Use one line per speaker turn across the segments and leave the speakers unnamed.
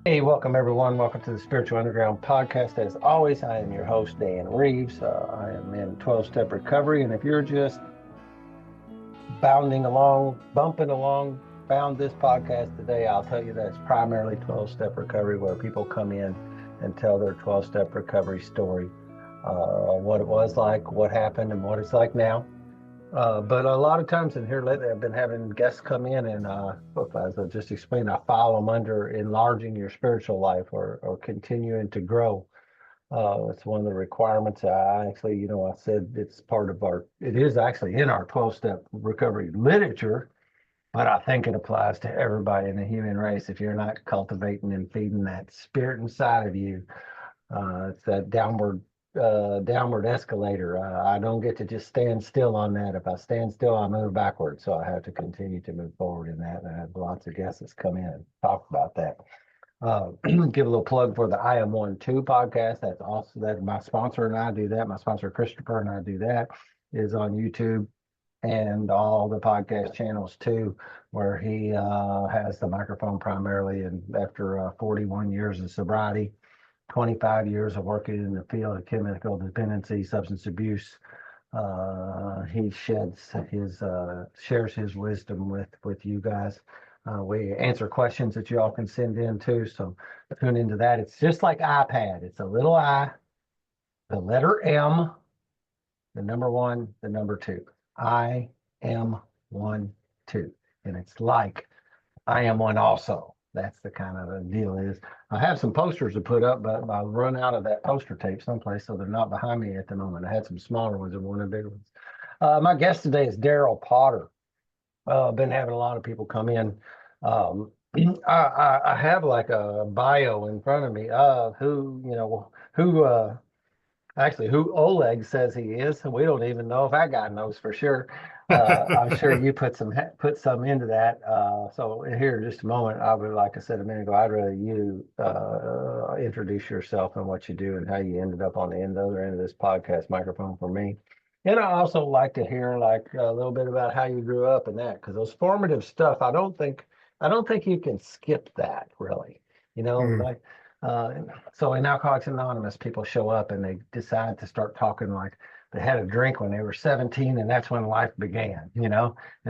Hey, welcome everyone. Welcome to the Spiritual Underground podcast. As always, I am your host, Dan Reeves. I am in 12-step recovery. And if you're just bounding along, bumping along, found this podcast today, I'll tell you that it's primarily 12-step recovery where people come in and tell their 12-step recovery story, what it was like, what happened, and what it's like now. But a lot of times in here lately, I've been having guests come in and, as I just explained, I file them under enlarging your spiritual life or continuing to grow. It's one of the requirements. I actually, I said it's part of it is actually in our 12-step recovery literature, but I think it applies to everybody in the human race. If you're not cultivating and feeding that spirit inside of you, it's that downward escalator. I don't get to just stand still on that. If I stand still, I move backwards. So I have to continue to move forward in that. And I have lots of guests that's come in and talk about that. Give a little plug for the I Am One Two podcast. That's also that my sponsor and I do that. My sponsor Christopher and I do that. Is on YouTube and all the podcast channels too, where he has the microphone primarily. And after 41 years of sobriety, 25 years of working in the field of chemical dependency, substance abuse. He shares his wisdom with you guys. We answer questions that you all can send in too. So tune into that. It's just like iPad. It's a little I, the letter M, the number one, the number two. I am one, two. And it's like I am one also. That's the kind of the deal is. I have some posters to put up, but I'll run out of that poster tape someplace, so they're not behind me at the moment. I had some smaller ones and one of the bigger ones. My guest today is Daryl Potter. I've been having a lot of people come in. I have like a bio in front of me of who Oleg says he is. We don't even know if that guy knows for sure. I'm sure you put some into that. So here in just a moment, I would, like I said a minute ago, I'd rather you introduce yourself and what you do and how you ended up on the other end of this podcast microphone for me. And I also like to hear like a little bit about how you grew up and that, because those formative stuff, I don't think you can skip that really.
Mm,
Like so in Alcoholics Anonymous, people show up and they decide to start talking like they had a drink when they were 17 and that's when life began. They're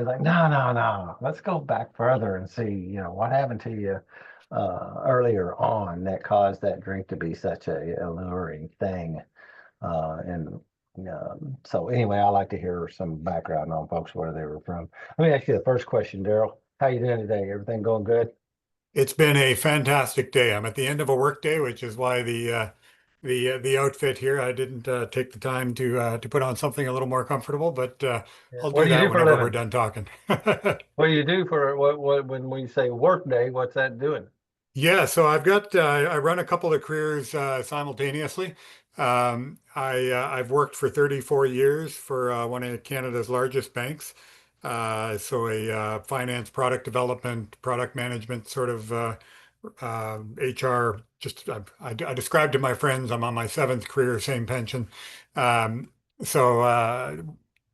like, no, no, no, let's go back further and see, what happened to you earlier on that caused that drink to be such a alluring thing. And so anyway, I like to hear some background on folks where they were from. Let me ask you the first question, Daryl. How you doing today? Everything going good?
it's been a fantastic day. I'm at the end of a work day, which is why the outfit here. I didn't take the time to put on something a little more comfortable, but
Yeah.
I'll
What
do
do you
that
do for a
whenever we're
living?
done talking.
What do you do for what when we say work day? What's that doing?
Yeah, so I run a couple of careers simultaneously. I've worked for 34 years for one of Canada's largest banks. So a finance, product development, product management sort of HR. I described to my friends I'm on my seventh career, same pension. So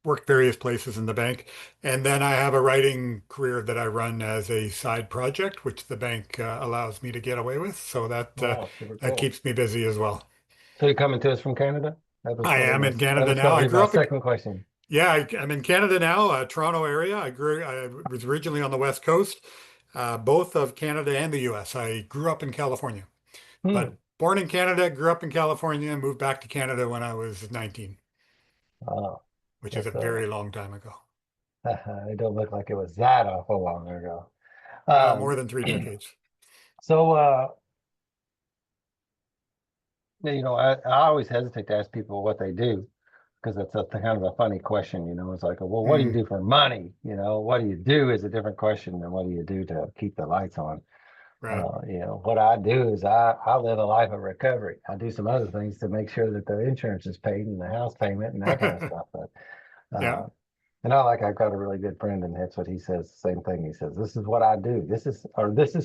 worked various places in the bank. And then I have a writing career that I run as a side project, which the bank allows me to get away with. So
Wow, super
that
cool.
keeps me busy as well.
So you're coming to us from Canada? That was
I
gonna be
am
my
in
that
Canada
was
now.
gonna
I
be
grew
my
up in
second question.
Yeah, I'm in Canada now, Toronto area. I was originally on the West Coast, both of Canada and the US. I grew up in California,
Hmm.
but born in Canada, grew up in California, and moved back to Canada when I was 19,
Uh,
which is a
that's
very long time ago.
it don't look like it was that awful long ago.
More
Um,
than 3 decades.
so I always hesitate to ask people what they do because it's a kind of a funny question. It's like, well, what do you
Mm,
do for money? What do you do is a different question than what do you do to keep the lights on.
right.
What I do is I live a life of recovery. I do some other things to make sure that the insurance is paid and the house payment and that kind of stuff. But
Yeah.
uh, I've got a really good friend, and that's what he says. The same thing. He says, "This is what I do. This is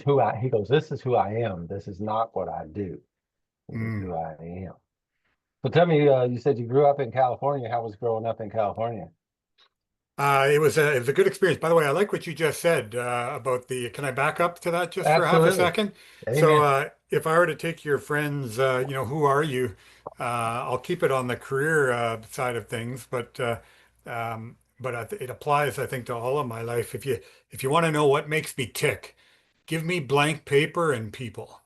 who I." He goes, "This is who I am. This is not what I do. This is
Mm.
who I am." So tell me, you said you grew up in California. How was growing up in California?
It was a good experience. By the way, I like what you just said about the. Can I back up to that just for half a
Absolutely.
second? So,
Amen.
if I were to take your friends, who are you? I'll keep it on the career side of things, but it applies, I think, to all of my life. If you want to know what makes me tick, give me blank paper and people.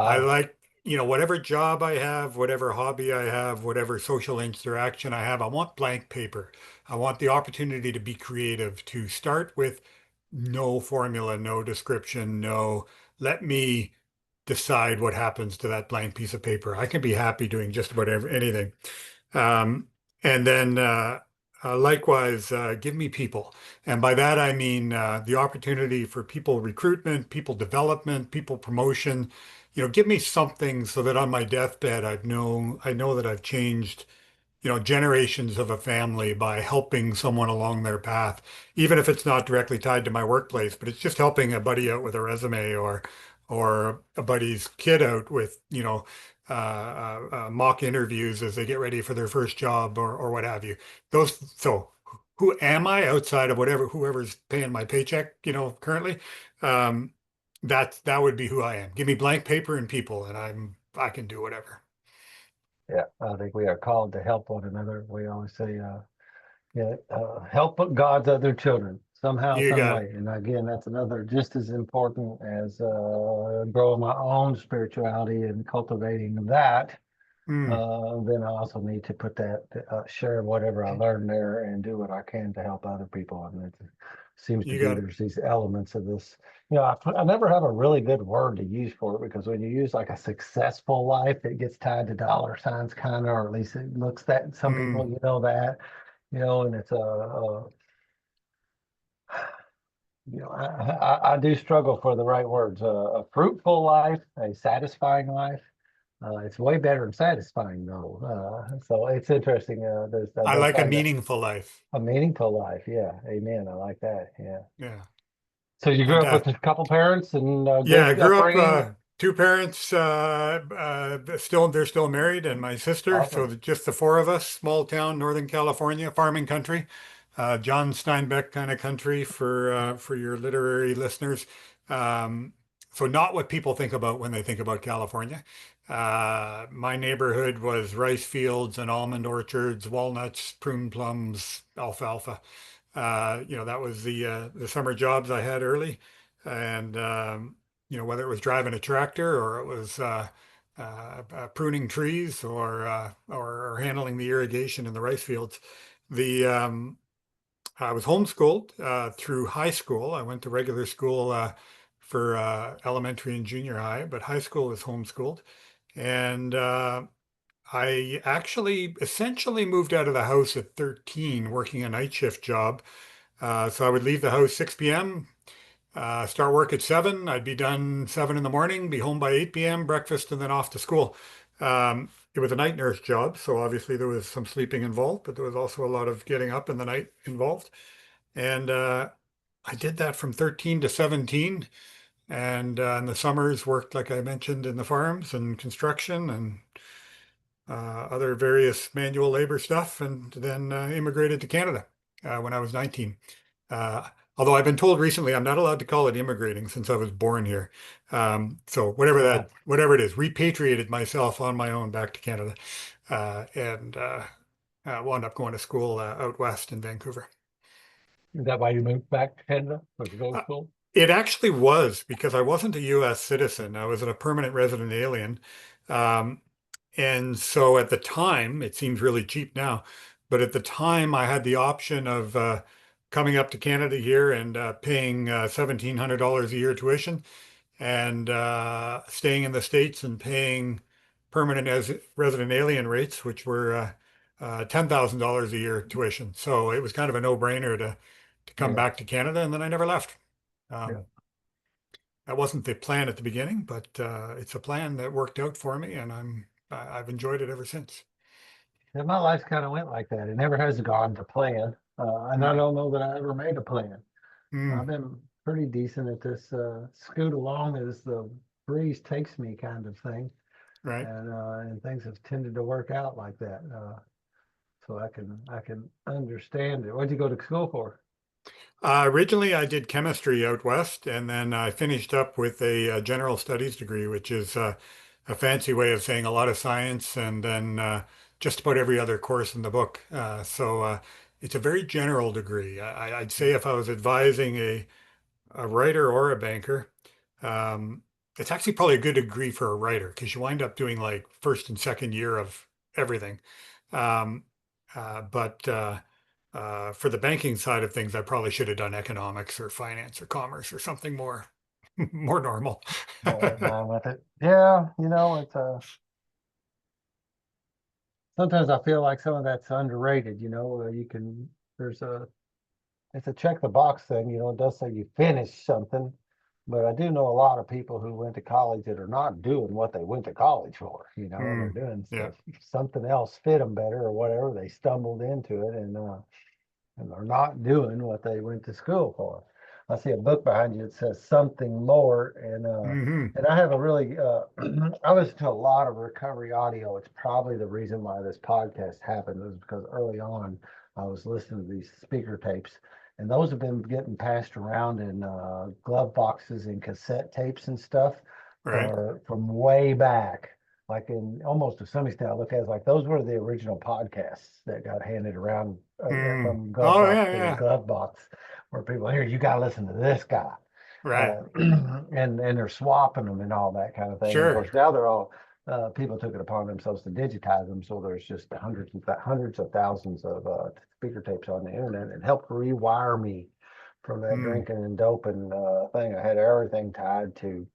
I
Wow.
like, whatever job I have, whatever hobby I have, whatever social interaction I have, I want blank paper. I want the opportunity to be creative, to start with no formula, no description, no, let me decide what happens to that blank piece of paper. I can be happy doing just about anything. Um, and then likewise, give me people. And by that, I mean the opportunity for people recruitment, people development, people promotion. Give me something so that on my deathbed, I know that I've changed generations of a family by helping someone along their path, even if it's not directly tied to my workplace, but it's just helping a buddy out with a resume or a buddy's kid out with, mock interviews as they get ready for their first job or what have you. So who am I outside of whoever's paying my paycheck, currently? Um, that would be who I am. Give me blank paper and people, and I can do whatever.
Yeah, I think we are called to help one another. We always say, yeah, help God's other children somehow,
You
some
got it.
way. And again, that's another just as important as growing my own spirituality and cultivating that.
Mm,
Then I also need to put that, share whatever I learned there and do what I can to help other people. And it seems to
you
be
got it.
there's these elements of this. I never have a really good word to use for it because when you use like a successful life, it gets tied to dollar signs, kind of, or at least it looks that some people,
Mm.
that, and it's I do struggle for the right words. A fruitful life, a satisfying life. It's way better than satisfying though. So it's interesting.
I
Those
like a
kinds of
meaningful life.
a meaningful life. Yeah. Amen. I like that. Yeah.
Yeah.
So you grew
And
up with a couple parents and
yeah, I
good
grew up
upbringing.
two parents they're still married and my sister, so
Awesome.
just the four of us, small town, Northern California, farming country. John Steinbeck kind of country for your literary listeners. Um, so not what people think about when they think about California. My neighborhood was rice fields and almond orchards, walnuts, prune plums, alfalfa. That was the summer jobs I had early, and whether it was driving a tractor or it was pruning trees or handling the irrigation in the rice fields. The I was homeschooled through high school. I went to regular school for elementary and junior high, but high school was homeschooled, and I actually essentially moved out of the house at 13, working a night shift job. So I would leave the house 6 p.m., start work at 7. I'd be done 7 in the morning, be home by 8 p.m., breakfast, and then off to school. It was a night nurse job, so obviously there was some sleeping involved, but there was also a lot of getting up in the night involved. And I did that from 13 to 17. And in the summers, worked, like I mentioned, in the farms and construction and other various manual labor stuff, and then immigrated to Canada when I was 19. Uh, Although I've been told recently I'm not allowed to call it immigrating since I was born here. So whatever it is, repatriated myself on my own back to Canada, and wound up going to school out west in Vancouver.
Is that why you moved back to Canada? Was you go to
Uh,
school?
it actually was because I wasn't a U.S. citizen. I was a permanent resident alien. Um, And so at the time, it seems really cheap now, but at the time I had the option of coming up to Canada here and paying $1,700 a year tuition and staying in the States and paying permanent as resident alien rates, which were $10,000 a year tuition. So it was kind of a no-brainer to come
Yeah.
back to Canada, and then I never left.
Yeah.
Um, that wasn't the plan at the beginning, but it's a plan that worked out for me, and I've enjoyed it ever since.
And my life kind of went like that. It never has gone to plan. And I
Mm,
don't know that I ever made a plan. I've
mm,
been pretty decent at this scoot along as the breeze takes me kind of thing.
right.
And things have tended to work out like that. so I can understand it. What'd you go to school for?
Originally, I did chemistry out west, and then I finished up with a general studies degree, which is a fancy way of saying a lot of science and then just about every other course in the book. So it's a very general degree. I'd say if I was advising a writer or a banker, um, it's actually probably a good degree for a writer because you wind up doing like first and second year of everything. Um, but for the banking side of things, I probably should have done economics or finance or commerce or something more more normal.
More in line with it. Yeah, it's sometimes I feel like some of that's underrated. You can there's a it's a check the box thing. It does say you finish something, but I do know a lot of people who went to college that are not doing what they went to college for. They're
Mm,
doing
yeah,
stuff, something else fit them better or whatever. They stumbled into it, and they're not doing what they went to school for. I see a book behind you that says something more,
hmm
and I have a really I listen to a lot of recovery audio. It's probably the reason why this podcast happened is because early on I was listening to these speaker tapes, and those have been getting passed around in glove boxes and cassette tapes and stuff
right.
for from way back. Like in almost to some extent, I look at it as like those were the original podcasts that got handed around
Mm.
from glove
Oh
box
yeah,
to
yeah,
glove box, where people here, you got to listen to this guy,
right.
and they're swapping them and all that kind of thing. And of
Sure.
course, now they're all people took it upon themselves to digitize them, so there's just hundreds of thousands of speaker tapes on the internet. It helped rewire me from that
Mm,
drinking and doping thing. I had everything tied to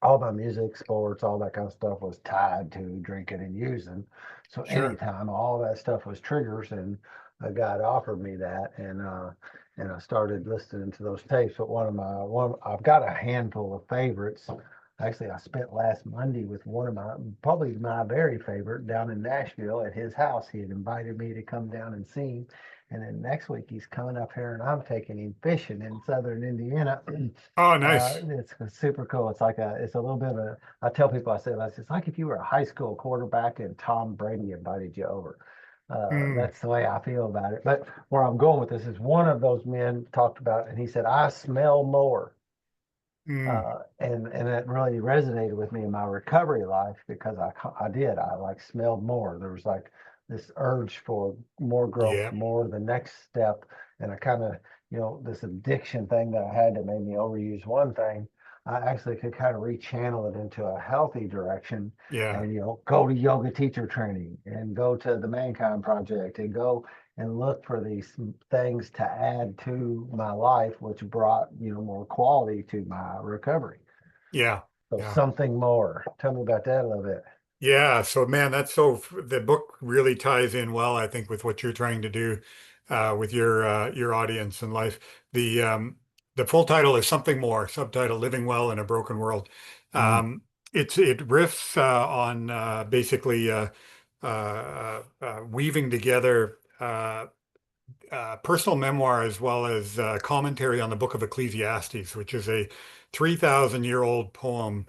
all my music, sports, all that kind of stuff was tied to drinking and using. So
sure.
anytime all that stuff was triggers, and a guy offered me that, and I started listening to those tapes. But I've got a handful of favorites. Actually, I spent last Monday with one of probably my very favorite down in Nashville at his house. He had invited me to come down and sing. And then next week he's coming up here and I'm taking him fishing in southern Indiana.
Oh, nice.
It's super cool. It's a little bit of I tell people, I say, it's like if you were a high school quarterback and Tom Brady invited you over.
Mm,
That's the way I feel about it. But where I'm going with this is one of those men talked about, and he said, I smell more.
mm,
And it really resonated with me in my recovery life because I like smelled more. There was like this urge for more growth,
yeah,
more the next step. And I kind of, this addiction thing that I had that made me overuse one thing, I actually could kind of rechannel it into a healthy direction
yeah,
and, go to yoga teacher training and go to the Mankind Project and go and look for these things to add to my life, which brought, more quality to my recovery.
yeah,
So
yeah.
something more. Tell me about that a little bit.
Yeah, so man, the book really ties in well, I think, with what you're trying to do with your audience and life. The full title is Something More, subtitle Living Well in a Broken World.
Mm,
It riffs on basically weaving together personal memoir as well as commentary on the Book of Ecclesiastes, which is a 3,000-year-old poem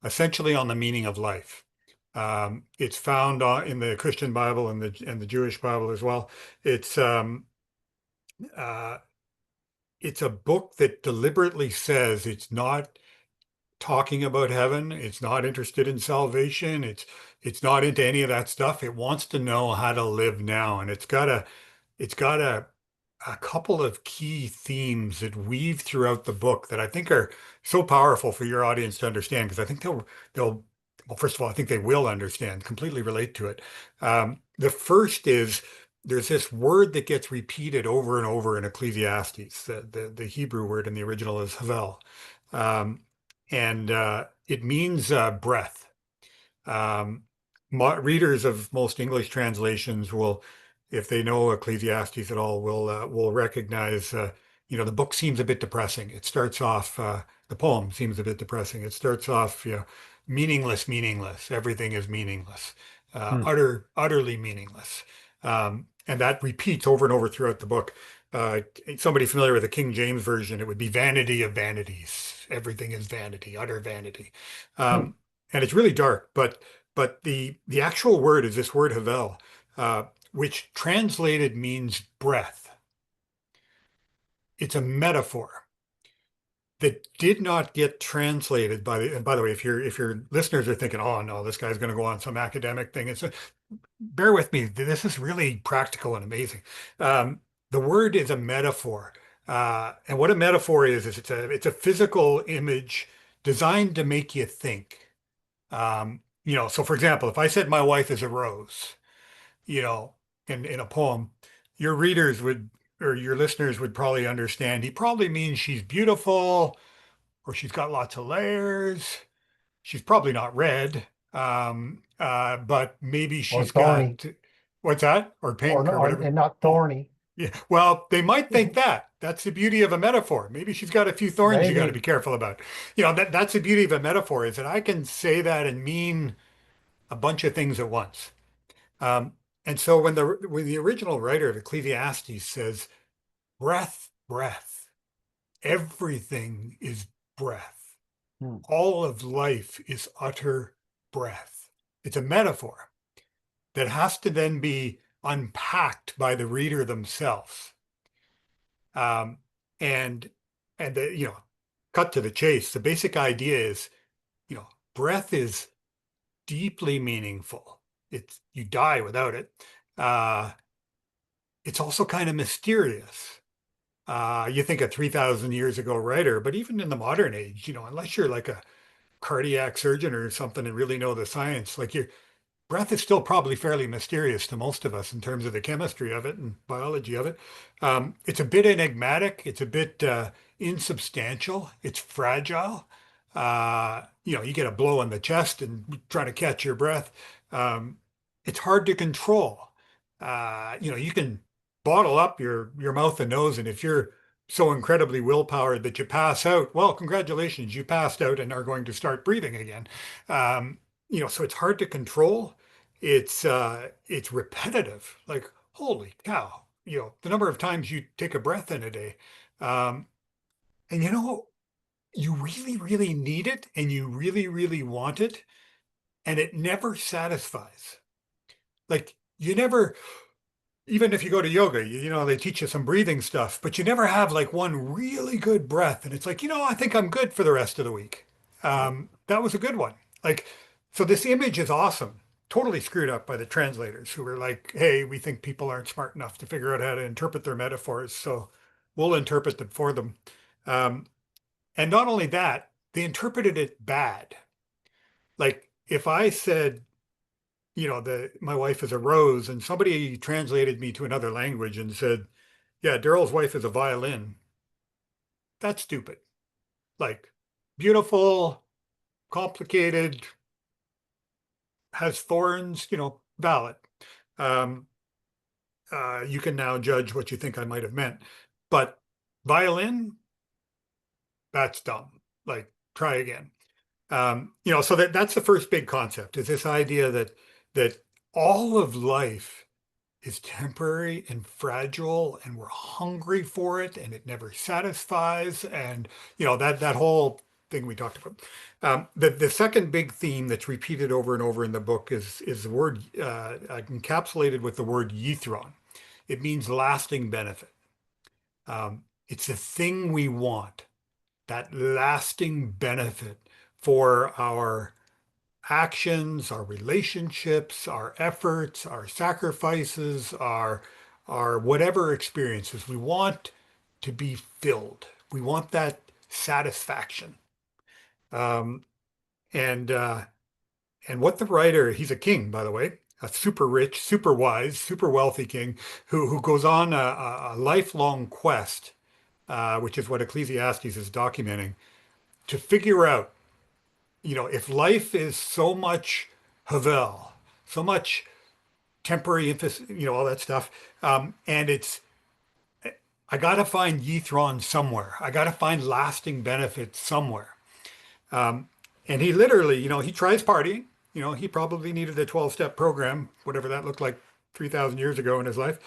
essentially on the meaning of life. It's found in the Christian Bible and the Jewish Bible as well. It's um, uh, it's a book that deliberately says it's not talking about heaven. It's not interested in salvation. It's not into any of that stuff. It wants to know how to live now, and it's got a couple of key themes that weave throughout the book that I think are so powerful for your audience to understand because I think they'll well, first of all, I think they will understand, completely relate to it. The first is there's this word that gets repeated over and over in Ecclesiastes. The Hebrew word in the original is havel, um, and it means breath. Um, Readers of most English translations will, if they know Ecclesiastes at all, will recognize. The book seems a bit depressing. It starts off. The poem seems a bit depressing. It starts off, meaningless, meaningless. Everything is meaningless.
mm,
Utterly meaningless. And that repeats over and over throughout the book. Uh, Somebody familiar with the King James version, it would be vanity of vanities. Everything is vanity, utter vanity.
mm,
And it's really dark, but the actual word is this word havel, uh, which translated means breath. It's a metaphor that did not get translated and by the way, if your listeners are thinking, oh no, this guy's going to go on some academic thing, bear with me. This is really practical and amazing. Um, the word is a metaphor. And what a metaphor is it's a physical image designed to make you think. So for example, if I said my wife is a rose, you know, in a poem, your readers would, or your listeners would probably understand. He probably means she's beautiful, or she's got lots of layers. She's probably not red, but maybe
Or
she's
thorny,
got, what's that? Or pink or whatever.
and not
Oh,
thorny.
yeah. Well, they might think that. That's the beauty of a metaphor. Maybe she's got a few thorns you got to be
Maybe.
careful about. That's the beauty of a metaphor is that I can say that and mean a bunch of things at once. Um, and so when the original writer of Ecclesiastes says, breath, breath, everything is breath.
Hmm.
All of life is utter breath. It's a metaphor that has to then be unpacked by the reader themselves. Um, and cut to the chase. The basic idea is, breath is deeply meaningful. It's you die without it. Uh, it's also kind of mysterious. You think a 3,000 years ago writer, but even in the modern age, unless you're like a cardiac surgeon or something and really know the science, like your breath is still probably fairly mysterious to most of us in terms of the chemistry of it and biology of it. It's a bit enigmatic. It's a bit insubstantial. It's fragile. You get a blow in the chest and trying to catch your breath. Um, it's hard to control. You can bottle up your mouth and nose, and if you're so incredibly willpowered that you pass out, well, congratulations, you passed out and are going to start breathing again. So it's hard to control. It's repetitive. Like, holy cow, the number of times you take a breath in a day. Um, and you really, really need it and you really, really want it, and it never satisfies. Like you never, even if you go to yoga, they teach you some breathing stuff, but you never have like one really good breath. And it's like, I think I'm good for the rest of the week. That was a good one. Like, so this image is awesome. Totally screwed up by the translators who were like, hey, we think people aren't smart enough to figure out how to interpret their metaphors. So we'll interpret them for them. Um, and not only that, they interpreted it bad. Like if I said, my wife is a rose, and somebody translated me to another language and said, yeah, Daryl's wife is a violin. That's stupid. Like, beautiful, complicated, has thorns, valid. Um, you can now judge what you think I might have meant. But violin, that's dumb. Like, try again. So that's the first big concept is this idea that all of life is temporary and fragile and we're hungry for it and it never satisfies and that whole thing we talked about. The second big theme that's repeated over and over in the book is the word encapsulated with the word yithron. It means lasting benefit. It's the thing we want, that lasting benefit for our actions, our relationships, our efforts, our sacrifices, our whatever experiences. We want to be filled. We want that satisfaction. Um, and and what the writer, he's a king, by the way, a super rich, super wise, super wealthy king who goes on a lifelong quest, which is what Ecclesiastes is documenting, to figure out if life is so much havel, so much temporary emphasis, all that stuff, and I got to find yithron somewhere. I got to find lasting benefits somewhere. Um, and he literally, he tries partying. He probably needed a 12-step program, whatever that looked like 3,000 years ago in his life.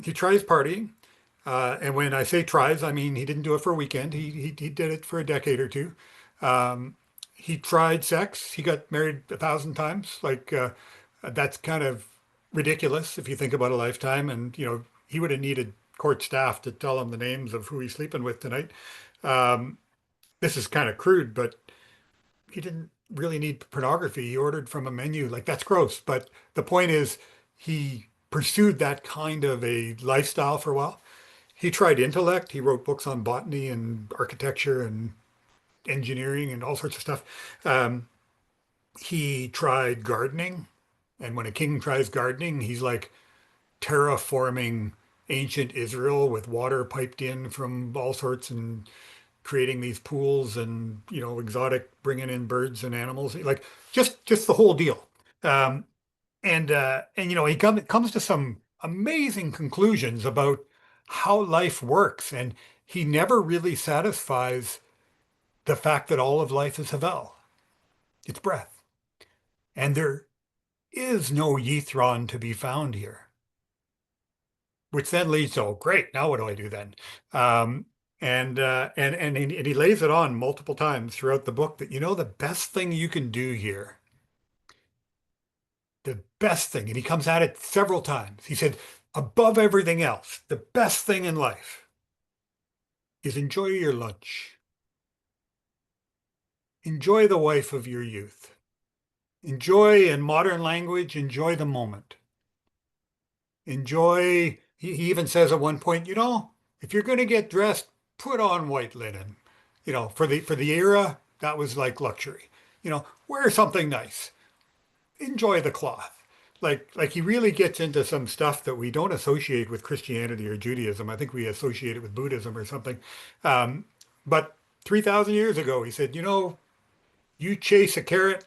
He tries partying. And when I say tries, I mean he didn't do it for a weekend. He did it for a decade or two. Um, he tried sex. He got married 1,000 times. Like that's kind of ridiculous if you think about a lifetime. And, he would have needed court staff to tell him the names of who he's sleeping with tonight. Um, this is kind of crude, but he didn't really need pornography. He ordered from a menu. Like, that's gross. But the point is, he pursued that kind of a lifestyle for a while. He tried intellect. He wrote books on botany and architecture and engineering and all sorts of stuff. Um, he tried gardening. And when a king tries gardening, he's like terraforming ancient Israel with water piped in from all sorts and creating these pools and, exotic bringing in birds and animals, like just the whole deal. Um, and he comes to some amazing conclusions about how life works, and he never really satisfies the fact that all of life is Havel. It's breath. And there is no Yithron to be found here, which then leads to, oh, great, now what do I do then? Um, and he lays it on multiple times throughout the book that, the best thing you can do here, the best thing, and he comes at it several times. He said, above everything else, the best thing in life is enjoy your lunch. Enjoy the wife of your youth. Enjoy, in modern language, enjoy the moment. Enjoy, he even says at one point, if you're going to get dressed, put on white linen. For the era, that was like luxury. Wear something nice. Enjoy the cloth. Like he really gets into some stuff that we don't associate with Christianity or Judaism. I think we associate it with Buddhism or something. Um, but 3,000 years ago, he said, you chase a carrot,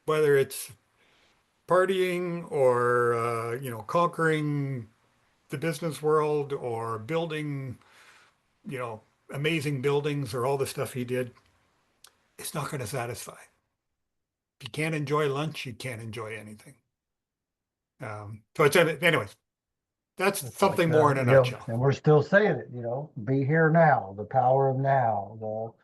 whether it's partying or conquering the business world or building, you know, amazing buildings or all the stuff he did, it's not going to satisfy. If you can't enjoy lunch, you can't enjoy anything. So anyways, that's
It's like,
something more in a nutshell.
and we're still saying it, be here now, the power of now, well,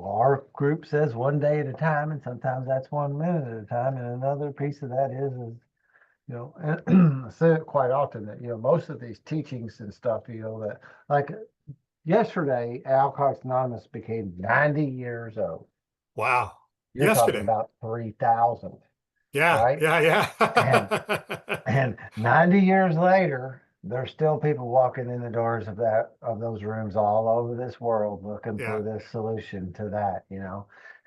our group says one day at a time, and sometimes that's 1 minute at a time. And another piece of that is, and I say it quite often that, most of these teachings and stuff, that like yesterday, Alcoholics Anonymous became 90 years old.
Wow.
You're talking
Yesterday.
about 3,000,
Yeah,
right?
yeah,
And
yeah.
And 90 years later, there's still people walking in the doors of those rooms all over this world looking for
Yeah,
this solution to that,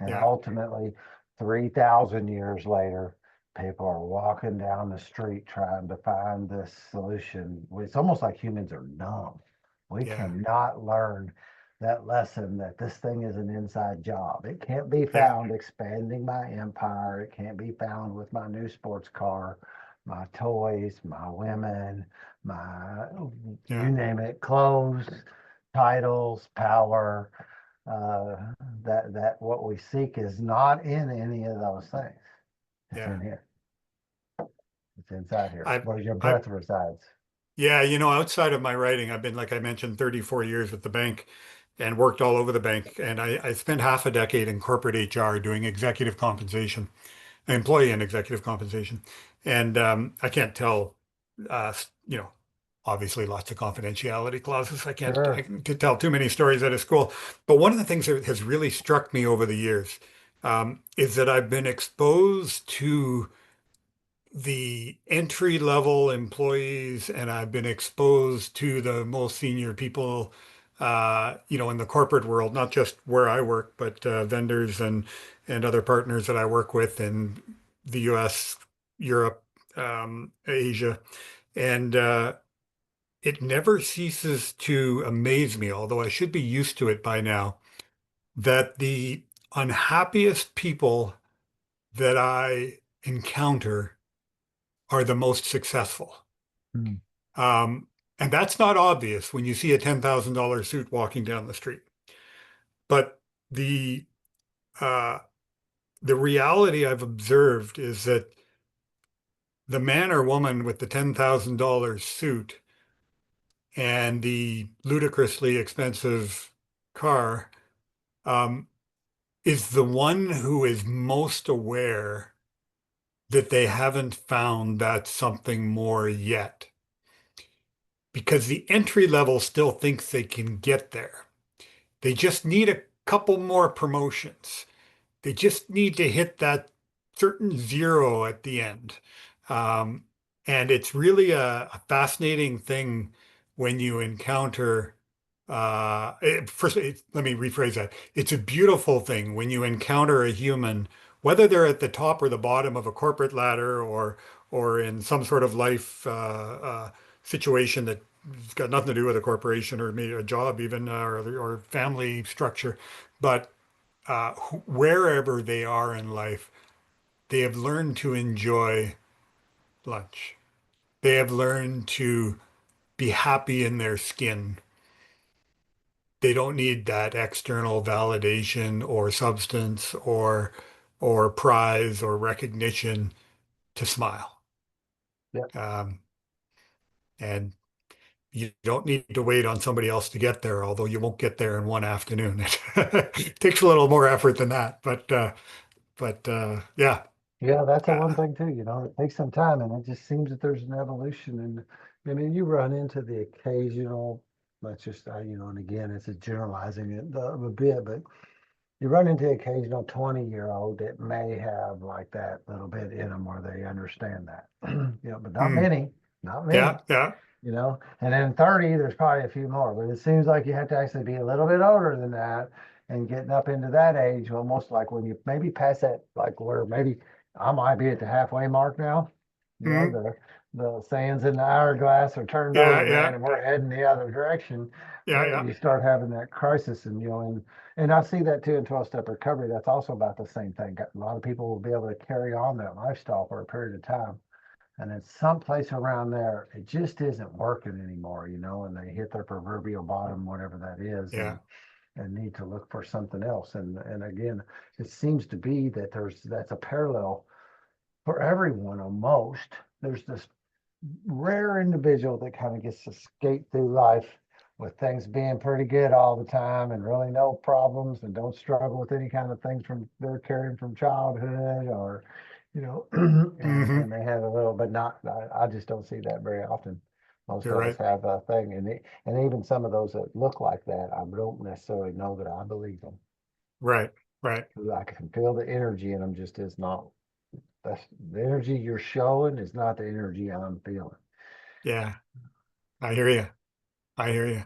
And
yeah,
ultimately, 3,000 years later, people are walking down the street trying to find this solution. It's almost like humans are numb. We
yeah,
cannot learn that lesson that this thing is an inside job. It can't be
yeah,
found expanding my empire. It can't be found with my new sports car, my toys, my women, my
yeah,
you name it, clothes, titles, power. Uh, that what we seek is not in any of those things. It's
yeah.
in here. It's inside here
I,
where your
I,
breath resides.
yeah, outside of my writing, I've been, like I mentioned, 34 years with the bank and worked all over the bank. And I spent half a decade in corporate HR doing executive compensation, employee and executive compensation. And I can't tell, uh, you know, obviously lots of confidentiality clauses. I
Sure.
can tell too many stories out of school. But one of the things that has really struck me over the years is that I've been exposed to the entry level employees, and I've been exposed to the most senior people, in the corporate world, not just where I work, but vendors and other partners that I work with in the US, Europe, Asia. And it never ceases to amaze me, although I should be used to it by now, that the unhappiest people that I encounter are the most successful.
Mm.
Um, and that's not obvious when you see a $10,000 suit walking down the street. But the uh, the reality I've observed is that the man or woman with the $10,000 suit and the ludicrously expensive car um, is the one who is most aware that they haven't found that something more yet, because the entry level still thinks they can get there. They just need a couple more promotions. They just need to hit that certain zero at the end. Um, and it's really a fascinating thing when you encounter, let me rephrase that. It's a beautiful thing when you encounter a human, whether they're at the top or the bottom of a corporate ladder, or in some sort of life situation that's got nothing to do with a corporation or maybe a job even, or family structure. But wherever they are in life, they have learned to enjoy lunch. They have learned to be happy in their skin. They don't need that external validation or substance or prize or recognition to smile.
Yeah.
Um, and you don't need to wait on somebody else to get there, although you won't get there in one afternoon. It takes a little more effort than that, but yeah.
Yeah, that's the one
Uh,
thing too, it takes some time and it just seems that there's an evolution. And I mean, you run into the occasional, let's just, and again, it's just generalizing it a bit, but you run into the occasional 20-year-old that may have like that little bit in them where they understand that, but not
mm,
many, not
yeah,
many.
yeah.
And then 30, there's probably a few more, but it seems like you have to actually be a little bit older than that and getting up into that age, almost like when you maybe pass that, like where maybe I might be at the halfway mark now.
Mm,
The sands in the hourglass are turned
yeah,
over, man,
yeah,
and we're heading the other direction.
yeah, yeah,
You start having that crisis, and I see that too in 12-step recovery. That's also about the same thing. A lot of people will be able to carry on that lifestyle for a period of time. And then someplace around there, it just isn't working anymore, and they hit their proverbial bottom, whatever that is,
yeah,
and need to look for something else. And again, it seems to be that that's a parallel for everyone almost. There's this rare individual that kind of gets to skate through life with things being pretty good all the time and really no problems and don't struggle with any kind of things from they're carrying from childhood or
hmm
and they have a little but not I just don't see that very often. Most
You're
of us
right.
have a thing and even some of those that look like that I don't necessarily know that I believe them.
Right, right.
'Cause I can feel the energy in them just is not that's the energy you're showing is not the energy I'm feeling.
Yeah, I hear you. I hear you.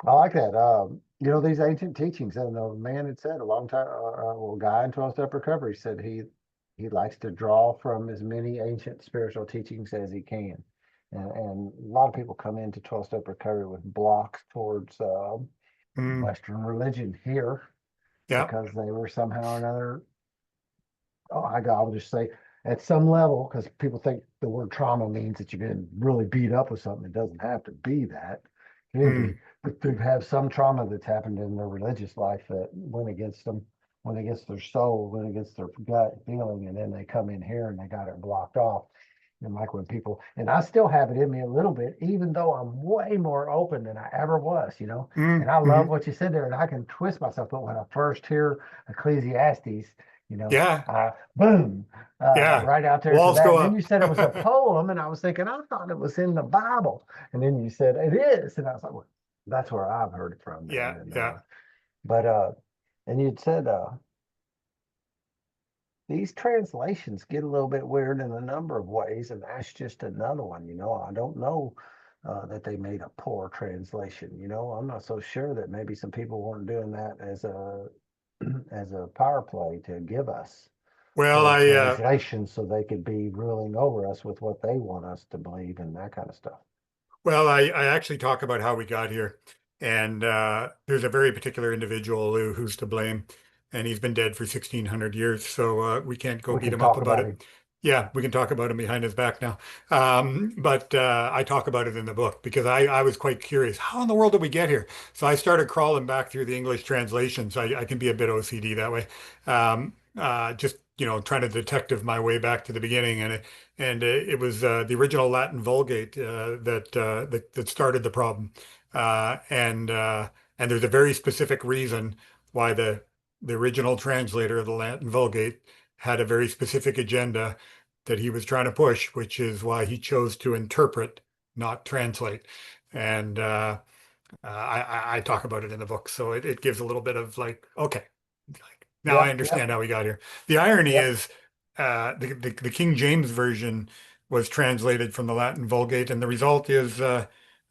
I like that. These ancient teachings, and the man had said a long time, well, guy in 12-step recovery said he likes to draw from as many ancient spiritual teachings as he can. And a lot of people come into 12-step recovery with blocks towards
Mm,
Western religion here
yeah.
because they were somehow or another oh, I'll just say at some level, because people think the word trauma means that you've been really beat up with something. It doesn't have to be that. It can be,
Mm,
but they have some trauma that's happened in their religious life that went against them, went against their soul, went against their gut feeling, and then they come in here and they got it blocked off. And like when people, and I still have it in me a little bit, even though I'm way more open than I ever was. And I love
hmm
what you said there, and I can twist myself. But when I first hear Ecclesiastes,
Yeah,
boom,
yeah.
right out there to
Walls
that.
go
And then you
up.
said it was a poem, and I was thinking, I thought it was in the Bible. And then you said it is, and I was like, well, that's where I've heard it from, man.
Yeah, yeah.
But and you'd said these translations get a little bit weird in a number of ways, and that's just another one. I don't know that they made a poor translation. I'm not so sure that maybe some people weren't doing that as a as a power play to give us
Well,
poor
I
translation so they could be ruling over us with what they want us to believe and that kind of stuff.
I actually talk about how we got here, and there's a very particular individual who's to blame, and he's been dead for 1600 years, so we can't go
We
beat
can
him up
talk
about
about
it.
him.
Yeah, we can talk about him behind his back now. But I talk about it in the book because I was quite curious. How in the world did we get here? So I started crawling back through the English translations. I can be a bit OCD that way. Just, trying to detective my way back to the beginning. And it was the original Latin Vulgate that started the problem. And there's a very specific reason why the original translator of the Latin Vulgate had a very specific agenda that he was trying to push, which is why he chose to interpret, not translate. And I talk about it in the book, so it gives a little bit of like, okay, like, now I
Yep, yep,
understand how we got here. The irony
yep.
is, the King James version was translated from the Latin Vulgate, and the result is,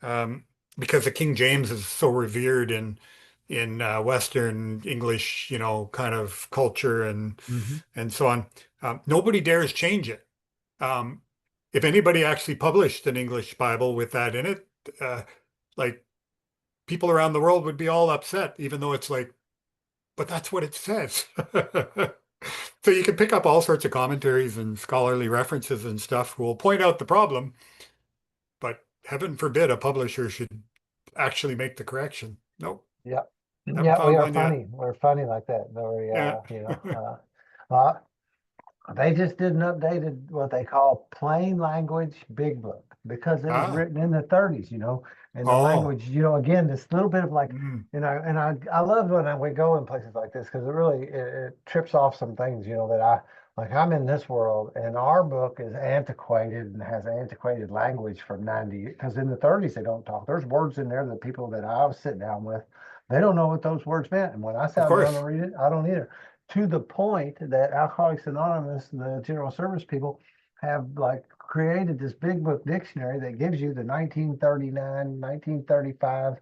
um, because the King James is so revered in Western English, kind of culture
Hmm.
and so on, nobody dares change it. Um, if anybody actually published an English Bible with that in it, like people around the world would be all upset, even though it's like, but that's what it says. So you can pick up all sorts of commentaries and scholarly references and stuff will point out the problem, but heaven forbid a publisher should actually make the correction. Nope,
Yep.
haven't
Yeah, we
found
are
one yet.
funny. We're funny like that. Very,
Yeah.
uh, they just did an updated what they call plain language big book because it was
Ah,
written in the 30s, and the
oh,
language, again, this little bit of like,
mm,
I love when we go in places like this because it trips off some things, that I like. I'm in this world, and our book is antiquated and has antiquated language from 90, because in the 30s they don't talk. There's words in there that people that I was sitting down with, they don't know what those words meant, and when I
of
sat down to
course.
read it, I don't either, to the point that Alcoholics Anonymous, the general service people, have like created this big book dictionary that gives you the 1939, 1935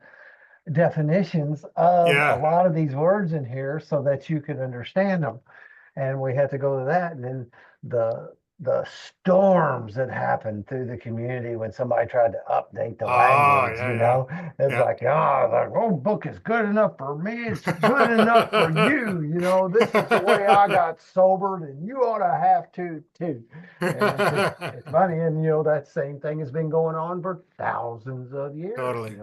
definitions of a
Yeah.
lot of these words in here so that you can understand them. And we had to go to that. And then the storms that happened through the community when somebody tried to update the
Oh,
language,
yeah, yeah,
it's
yeah.
like, the old book is good enough for me. It's good enough for you. This is the way I got sobered, and you ought to have to too. And it's funny, and that same thing has been going on for thousands of years.
Totally.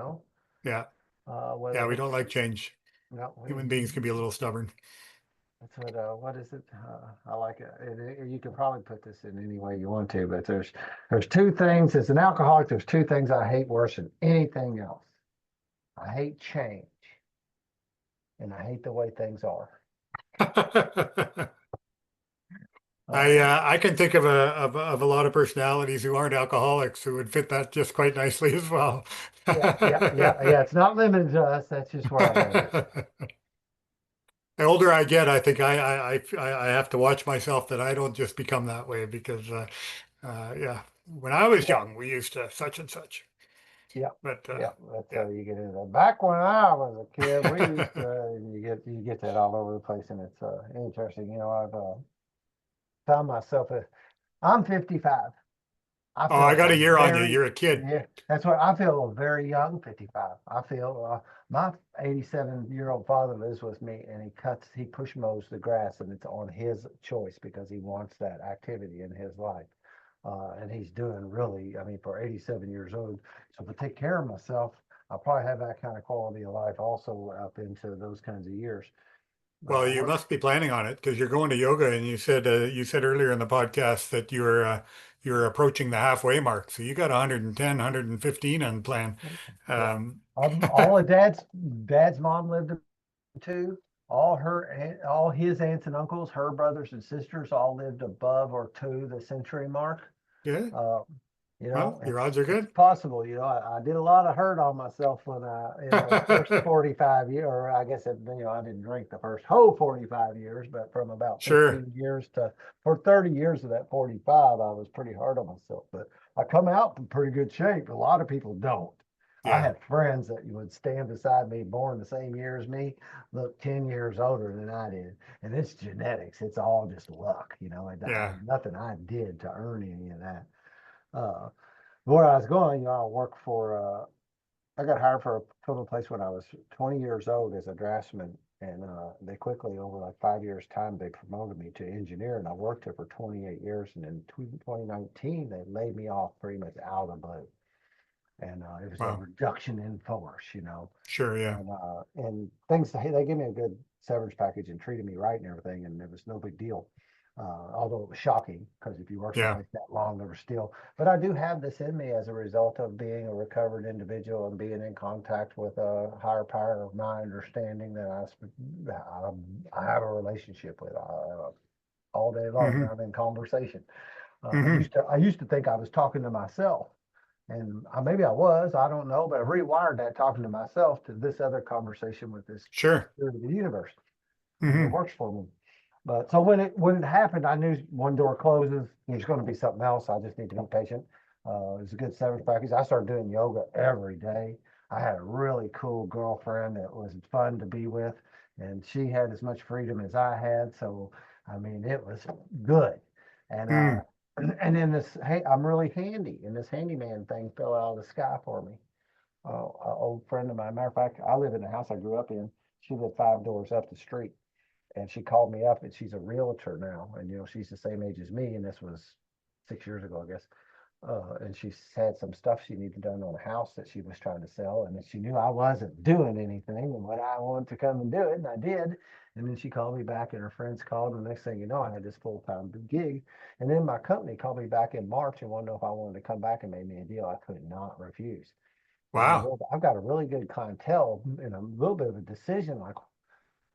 Yeah. Yeah,
Whether
we don't
it's
like change.
no,
Human beings can be a little stubborn.
that's what is it? I like it. You can probably put this in any way you want to, but there's two things. As an alcoholic, there's two things I hate worse than anything else. I hate change, and I hate the way things are. Uh,
I can think of a lot of personalities who aren't alcoholics who would fit that just quite nicely as well.
yeah, yeah, yeah, yeah. It's not limited to us. That's just where I live.
The older I get, I think I have to watch myself that I don't just become that way because yeah, when I was
Yeah,
young, we used to such and such.
yeah,
But
yeah. That's
yeah,
how you get into that. Back when I was a kid, we used to. You get that all over the place, and it's interesting. I've found myself. I'm 55. I
oh, I
feel
got
a
a year on you.
very,
You're a kid.
yeah, that's what I feel, a very young 55. I feel my 87-year-old father lives with me, and he push mows the grass, and it's on his choice because he wants that activity in his life. And he's doing really, I mean, for 87 years old. So to take care of myself, I probably have that kind of quality of life also up into those kinds of years.
Well, you
What?
must be planning on it because you're going to yoga, and you said earlier in the podcast that you're approaching the halfway mark. So you got 110, 115 on plan.
Yeah.
Um,
All of dad's mom lived too. All his aunts and uncles, her brothers and sisters, all lived above or to the century mark.
yeah.
Uh,
Well, your odds are
it's
good.
possible. I did a lot of hurt on myself when in those first 45 years, or I guess I didn't drink the first whole 45 years, but from about
Sure.
15 years to for 30 years of that 45, I was pretty hard on myself. But I come out in pretty good shape. A lot of people don't. I
Yeah.
had friends that would stand beside me, born the same year as me, look 10 years older than I did. And it's genetics. It's all just luck.
Yeah.
Nothing I did to earn any of that. Uh, where I was going, I work for, I got hired for a film place when I was 20 years old as a draftsman. And they quickly, over like 5 years' time, they promoted me to engineer. And I worked there for 28 years. And in 2019, they laid me off pretty much out of the blue. And it was a
Wow.
reduction in force.
Sure. Yeah.
And things. Hey, they gave me a good severance package and treated me right and everything, and it was no big deal. Although it was shocking because if you work
Yeah.
someplace that long, there was still. But I do have this in me as a result of being a recovered individual and being in contact with a higher power of my understanding that I have a relationship with all day long.
Hmm.
I'm in conversation. I
Hmm.
used to think I was talking to myself, and maybe I was, I don't know, but I rewired that talking to myself to this other conversation with this
Sure.
spirit of the universe, and it
Hmm.
works for me. But so when it happened, I knew one door closes, there's going to be something else. I just need to be patient. It was a good severance package. I started doing yoga every day. I had a really cool girlfriend that was fun to be with, and she had as much freedom as I had. So I mean, it was good. And
Mm.
and then this, hey, I'm really handy, and this handyman thing fell out of the sky for me. An old friend of mine. Matter of fact, I live in the house I grew up in. She lived 5 doors up the street, and she called me up, and she's a realtor now, and she's the same age as me, and this was 6 years ago, I guess. And she had some stuff she needed done on a house that she was trying to sell, and she knew I wasn't doing anything, and when I wanted to come and do it, and I did. And then she called me back, and her friends called, and the next thing you know, I had this full-time gig. And then my company called me back in March and wanted to know if I wanted to come back and made me a deal I could not refuse. And
Wow.
I've got a really good clientele and a little bit of a decision, like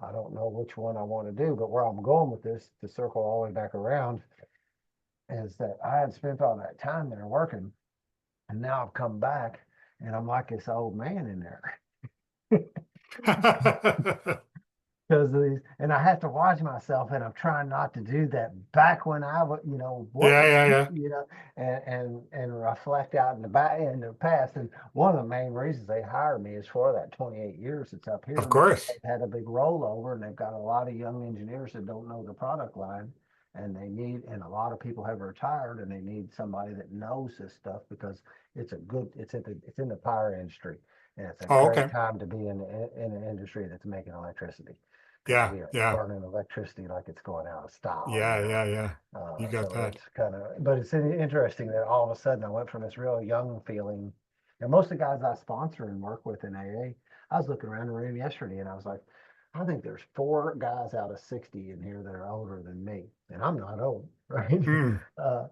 I don't know which one I want to do, but where I'm going with this to circle all the way back around is that I had spent all that time there working, and now I've come back and I'm like this old man in there because of these, and I have to watch myself, and I'm trying not to do that back when I was,
Yeah,
what,
yeah, yeah.
and reflect out in the back in the past. And one of the main reasons they hired me is for that 28 years it's up here,
Of
and
course.
they've had a big rollover, and they've got a lot of young engineers that don't know the product line, and and a lot of people have retired, and they need somebody that knows this stuff because it's in the power industry, and it's a
Oh,
great
okay.
time to be in an industry that's making electricity because
Yeah,
we are
yeah,
burning electricity like it's going out of style,
yeah, yeah, yeah. You got
So
that.
it's kind of, but it's interesting that all of a sudden I went from this real young feeling. And most of the guys I sponsor and work with in AA, I was looking around the room yesterday and I was like, I think there's 4 guys out of 60 in here that are older than me. And I'm not old, right?
Mm,
uh,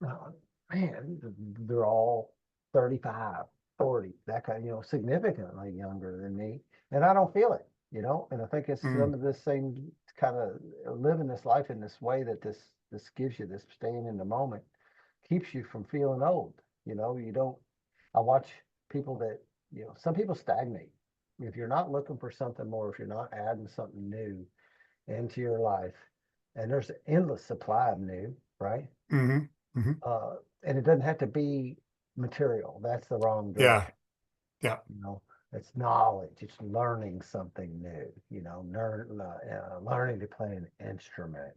uh, Man, they're all 35, 40, that kind of, significantly younger than me. And I don't feel it, and I think it's
mm,
some of this same kind of living this life in this way that this gives you this staying in the moment, keeps you from feeling old. You don't, I watch people that, some people stagnate. If you're not looking for something more, if you're not adding something new into your life, and there's an endless supply of new, right?
hmm, hmm.
And it doesn't have to be material. That's the wrong
Yeah,
direction.
yeah.
You know, it's knowledge. It's learning something new. Learning to play an instrument,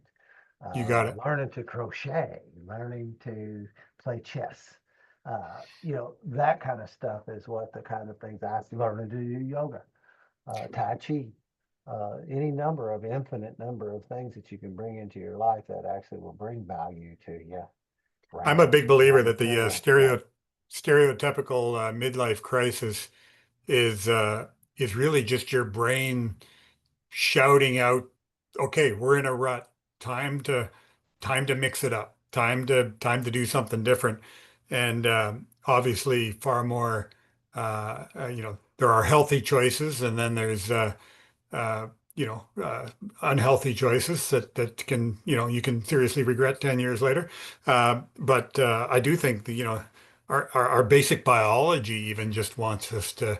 You got it.
learning to crochet, learning to play chess. That kind of stuff is what the kind of things I learning to do yoga, Tai Chi, any number of infinite number of things that you can bring into your life that actually will bring value to you
I'm a
rather
big
than
believer
that
that the
material stuff.
stereotypical midlife crisis is uh, is really just your brain shouting out, "Okay, we're in a rut. Time to time to mix it up. Time to do something different." And obviously, far more. There are healthy choices, and then there's uh, you know, uh, unhealthy choices that can, you can seriously regret 10 years later. But I do think that, our basic biology even just wants us to